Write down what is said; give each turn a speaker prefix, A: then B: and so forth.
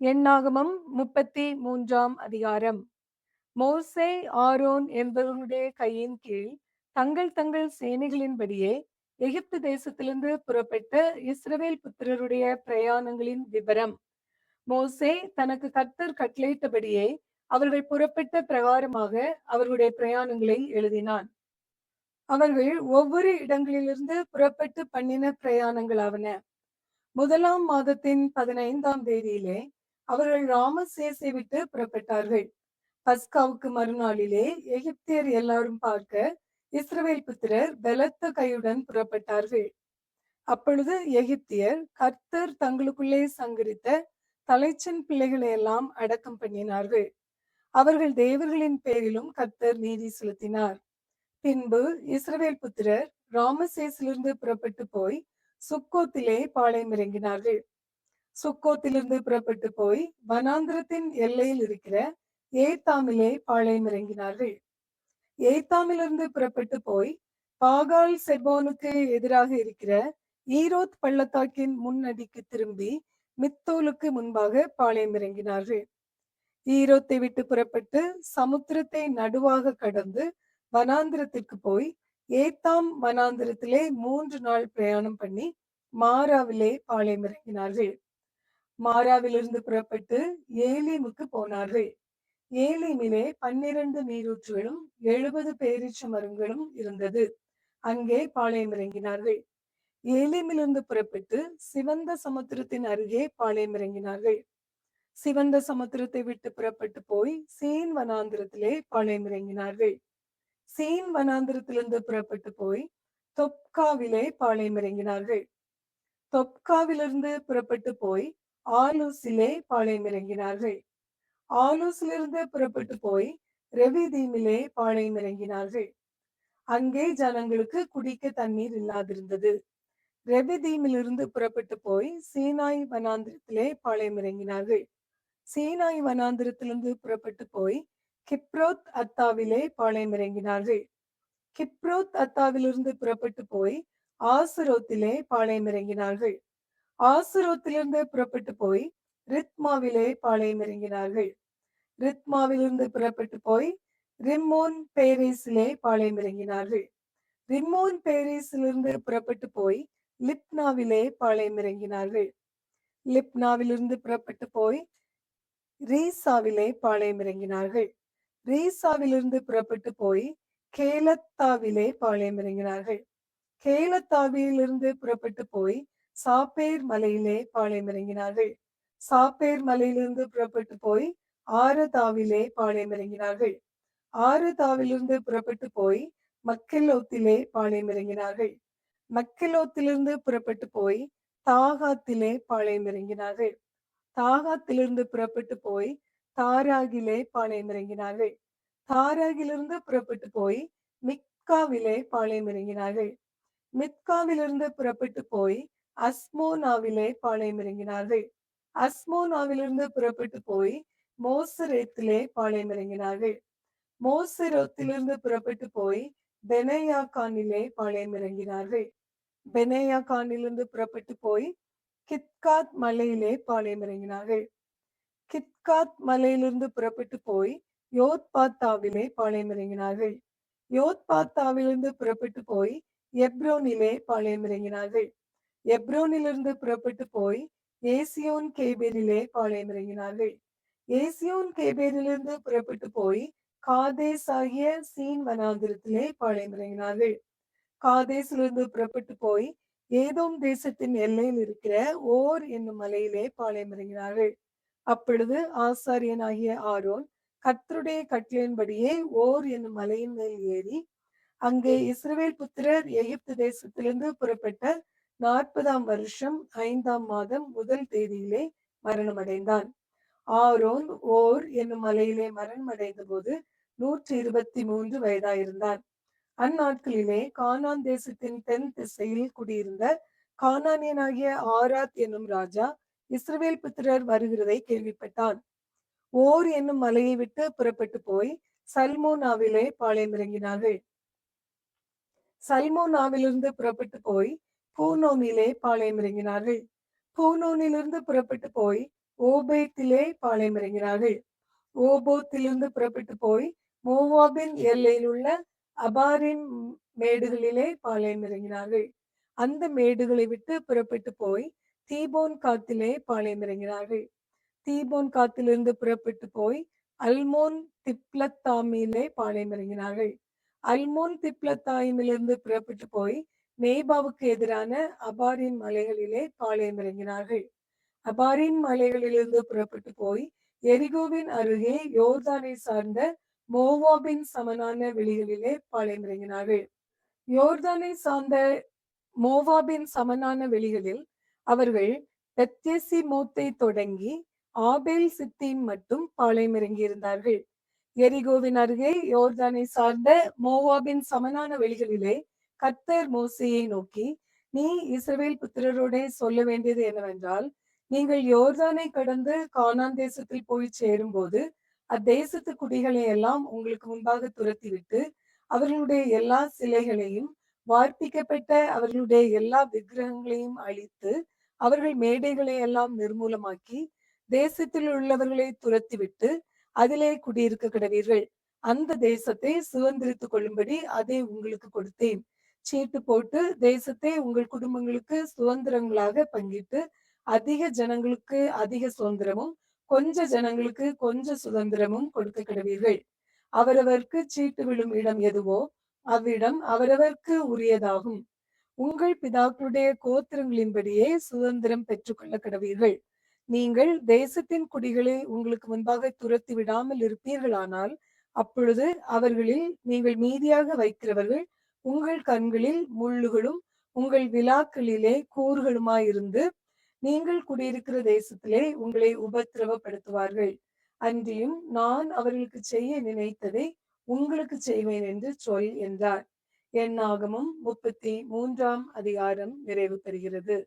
A: எண்ணாகமம் 33ஆம் அதிகாரம். மோசே, ஆரோன் என்பவர்களுடைய கையின் கீழ் தங்கள் தங்கள் சேனைகளின்படியே எகிப்து தேசத்திலிருந்து புறப்பட்ட இஸ்ரவேல் புத்திரருடைய பிரயாணங்களின் விபரம். மோசே தனக்கு கர்த்தர் கட்டளையிட்டபடியே அவர்கள் புறப்பட்ட பிரகாரமாக அவர்களுடைய பிரயாணங்களை எழுதினான். அவர்கள் ஒவ்வொரு இடங்களிலிருந்து புறப்பட்டு பண்ணின பிரயாணங்களாவன. முதலாம் மாதத்தின் 15ஆம் தேதியிலே அவர்கள் ராமசேசை விட்டு புறப்பட்டார்கள். பஸ்காவுக்கு மறுநாளிலே எகிப்தியர் எல்லாரும் பார்க்க இஸ்ரவேல் புத்திரர் பலத்த கையுடன் புறப்பட்டார்கள். அப்பொழுது எகிப்தியர் கர்த்தர் தங்களுக்குள்ளே சங்கரித்த தலைச்சன் பிள்ளைகளை எல்லாம் அடக்கம் பண்ணினார்கள். அவர்கள் தேவர்களின் பேரிலும் கர்த்தர் நீதி செலுத்தினார். பின்பு இஸ்ரவேல் புத்திரர் ராமசேசிலிருந்து புறப்பட்டு போய் சுக்கோத்திலே பாளையம் இறங்கினார்கள். சுக்கோத்திலிருந்து புறப்பட்டு போய் வனாந்திரத்தின் எல்லையில் இருக்கிற ஏத்தாமிலே பாளையம் இறங்கினார்கள். ஏத்தாமிலிருந்து புறப்பட்டு போய் பாகால் செபோனுக்கு எதிராக இருக்கிற ஈரோத் பள்ளத்தாக்கின் முன்னடிக்கு திரும்பி மித்தோலுக்கு முன்பாக பாளையம் இறங்கினார்கள். ஈரோத்தை விட்டு புறப்பட்டு சமுத்திரத்தை நடுவாக கடந்து வனாந்திரத்திற்கு போய் ஏத்தாம் வனாந்திரத்திலே 3 நாள் பிரயாணம் பண்ணி மாராவிலே பாளையம் இறங்கினார்கள். மாராவிலிருந்து புறப்பட்டு ஏலீமுக்கு போனார்கள். ஏலீமிலே 12 நீரூற்றுகளும் 70 பேரீச்ச மரங்களும் இருந்தது. அங்கே பாளையம் இறங்கினார்கள். ஏலீமிலிருந்து புறப்பட்டு சிவந்த சமுத்திரத்தின் அருகே பாளையம் இறங்கினார்கள். சிவந்த சமுத்திரத்தை விட்டு புறப்பட்டு போய் சீன் வனாந்திரத்திலே பாளையம் இறங்கினார்கள். சீன் வனாந்திரத்திலிருந்து புறப்பட்டு போய் தொப்காவிலே பாளையம் இறங்கினார்கள். தொப்காவிலிருந்து புறப்பட்டு போய் ஆலூசிலே பாளையம் இறங்கினார்கள். ஆலூசிலிருந்து புறப்பட்டு போய் ரெவிதீமிலே பாளையம் இறங்கினார்கள். அங்கே ஜனங்களுக்கு குடிக்க தண்ணீர் இல்லாதிருந்தது. ரெவிதீமிலிருந்து புறப்பட்டு போய் சீனாய் வனாந்திரத்திலே பாளையம் இறங்கினார்கள். சீனாய் வனாந்திரத்திலிருந்து புறப்பட்டு போய் கிப்ரோத் அத்தாவிலே பாளையம் இறங்கினார்கள். கிப்ரோத் அத்தாவிலிருந்து புறப்பட்டு போய் ஆசுரோத்திலே பாளையம் இறங்கினார்கள். ஆசுரோத்திலிருந்து புறப்பட்டு போய் ரித்மாவிலே பாளையம் இறங்கினார்கள். ரித்மாவிலிருந்து புறப்பட்டு போய் ரிம்மோன் பேரேசிலே பாளையம் இறங்கினார்கள். ரிம்மோன் பேரேசிலிருந்து புறப்பட்டு போய் லிப்னாவிலே பாளையம் இறங்கினார்கள். லிப்னாவிலிருந்து புறப்பட்டு போய் ரீசாவிலே பாளையம் இறங்கினார்கள். ரீசாவிலிருந்து புறப்பட்டு போய் கேலத்தாவிலே பாளையம் இறங்கினார்கள். கேலத்தாவிலிருந்து புறப்பட்டு போய் சாப்பேர் மலையிலே பாளையம் இறங்கினார்கள். சாப்பேர் மலையிலிருந்து புறப்பட்டு போய் ஆரதாவிலே பாளையம் இறங்கினார்கள். ஆரதாவிலிருந்து புறப்பட்டு போய் மக்கெலோத்திலே பாளையம் இறங்கினார்கள். மக்கெலோத்திலிருந்து புறப்பட்டு போய் தாகாத்திலே பாளையம் இறங்கினார்கள். தாகாத்திலிருந்து புறப்பட்டு போய் தாராகிலே பாளையம் இறங்கினார்கள். தாராகிலிருந்து புறப்பட்டு போய் மித்காவிலே பாளையம் இறங்கினார்கள். மித்காவிலிருந்து புறப்பட்டு போய் அஸ்மோனாவிலே பாளையம் இறங்கினார்கள். அஸ்மோனாவிலிருந்து புறப்பட்டு போய் மோசரேத்திலே பாளையம் இறங்கினார்கள். மோசரோத்திலிருந்து புறப்பட்டு போய் பெனயாக்கானிலே பாளையம் இறங்கினார்கள். பெனயாக்கானிலிருந்து புறப்பட்டு போய் கித்காத் மலையிலே பாளையம் இறங்கினார்கள். கித்காத் மலையிலிருந்து புறப்பட்டு போய் யோத்பாத்தாவிலே பாளையம் இறங்கினார்கள். யோத்பாத்தாவிலிருந்து புறப்பட்டு போய் எப்ரோனிலே பாளையம் இறங்கினார்கள். எப்ரோனிலிருந்து புறப்பட்டு போய் ஏசியோன் கேபேரிலே பாளையம் இறங்கினார்கள். ஏசியோன் கேபேரிலிருந்து புறப்பட்டு போய் காதேஸ் ஆகிய சீன் வனாந்திரத்திலே பாளையம் இறங்கினார்கள். காதேசிலிருந்து புறப்பட்டு போய் ஏதோம் தேசத்தின் எல்லையில் இருக்கிற ஓர் என்னும் மலையிலே பாளையம் இறங்கினார்கள். அப்பொழுது ஆசாரியனாகிய ஆரோன் கர்த்தருடைய கட்டளையின்படியே ஓர் என்னும் மலையின் மேல் ஏறி அங்கே இஸ்ரவேல் புத்திரர் எகிப்து தேசத்திலிருந்து புறப்பட்ட 40ஆம் வருஷம் 5ஆம் மாதம் 1 தேதியிலே மரணமடைந்தான். ஆரோன் ஓர் என்னும் மலையிலே மரணமடைந்த போது 123 வயதாயிருந்தான். அந்நாட்களிலே கானான் தேசத்தின் தென் திசையில் குடியிருந்த கானானியனாகிய ஆராத் என்னும் ராஜா இஸ்ரவேல் புத்திரர் வருகிறதை கேள்விப்பட்டான். ஓர் என்னும் மலையை விட்டு புறப்பட்டு போய் சல்மோனாவிலே பாளையம் இறங்கினார்கள். சல்மோனாவிலிருந்து புறப்பட்டு போய் பூனோனிலே பாளையம் இறங்கினார்கள். பூனோனிலிருந்து புறப்பட்டு போய் ஓபேத்திலே பாளையமிறங்கினார்கள். ஓபோத்திலிருந்து புறப்பட்டு போய் மோவாபின் எல்லையில் உள்ள அபாரிம் மேடுகளிலே பாளையமிறங்கினார்கள். அந்த மேடுகளை விட்டு புறப்பட்டு போய் தீபோன் காத்திலே பாளையமிறங்கினார்கள். தீபோன் காத்திலிருந்து புறப்பட்டு போய் அல்மோன் திப்லத்தாமிலே பாளையமிறங்கினார்கள். அல்மோன் திப்லத்தாயிமிலிருந்து புறப்பட்டு போய் நேபாவுக்கு எதிரான அபாரின் மலைகளிலே பாளையமிறங்கினார்கள். அபாரின் மலைகளிலிருந்து புறப்பட்டு போய் எரிகோவின் அருகே யோர்தானை சார்ந்த மோவாபின் சமனான வெளிகளிலே பாளையமிறங்கினார்கள். யோர்தானை சார்ந்த மோவாபின் சமனான வெளிகளில் அவர்கள் பெத்யசி மோத்தை தொடங்கி ஆபேல் சித்தீம் மட்டும் பாளையமிறங்கியிருந்தார்கள். எரிகோவின் அருகே யோர்தானை சார்ந்த மோவாபின் சமனான வெளிகளிலே கர்த்தர் மோசேயை நோக்கி, நீ இஸ்ரவேல் புத்திரரோடே சொல்ல வேண்டியது என்னவென்றால், நீங்கள் யோர்தானை கடந்து கானான் தேசத்தில் போய் சேரும்போது அத்தேசத்து குடிகளை எல்லாம் உங்களுக்கு முன்பாக துரத்திவிட்டு அவர்களுடைய எல்லா சிலைகளையும் வார்ப்பிக்கப்பட்ட அவர்களுடைய எல்லா விக்கிரகங்களையும் அழித்து அவர்கள் மேடைகளை எல்லாம் நிர்மூலமாக்கி தேசத்தில் உள்ளவர்களை துரத்திவிட்டு அதிலே குடியிருக்க கடவீர்கள். அந்த தேசத்தை சுதந்திரித்துக் கொள்ளும்படி அதை உங்களுக்கு கொடுத்தேன். சீட்டு போட்டு தேசத்தை உங்கள் குடும்பங்களுக்கு சுதந்திரங்களாக பங்கிட்டு அதிக ஜனங்களுக்கு அதிக சுதந்திரமும் கொஞ்ச ஜனங்களுக்கு கொஞ்ச சுதந்திரமும் கொடுக்க கடவீர்கள். அவரவர்க்கு சீட்டு விழும் இடம் எதுவோ அவ்விடம் அவரவர்க்கு உரியதாகும். உங்கள் பிதாக்களுடைய கோத்திரங்களின்படியே சுதந்திரம் பெற்றுக்கொள்ள கடவீர்கள். நீங்கள் தேசத்தின் குடிகளை உங்களுக்கு முன்பாக துரத்தி விடாமல் இருப்பீர்களானால் அப்பொழுது அவர்களில் நீங்கள் மீதியாக வைக்கிறவர்கள் உங்கள் கண்களில் முள்ளுகளும் உங்கள் விழாக்களிலே கூறுகளுமாயிருந்து நீங்கள் குடியிருக்கிற தேசத்திலே உங்களை உபத்திரவப்படுத்துவார்கள். அன்றியும் நான் அவர்களுக்கு செய்ய நினைத்ததை உங்களுக்கு செய்வேன் என்று சொல் என்றார். எண்ணாகமம் 33 அதிகாரம் நிறைவு பெறுகிறது.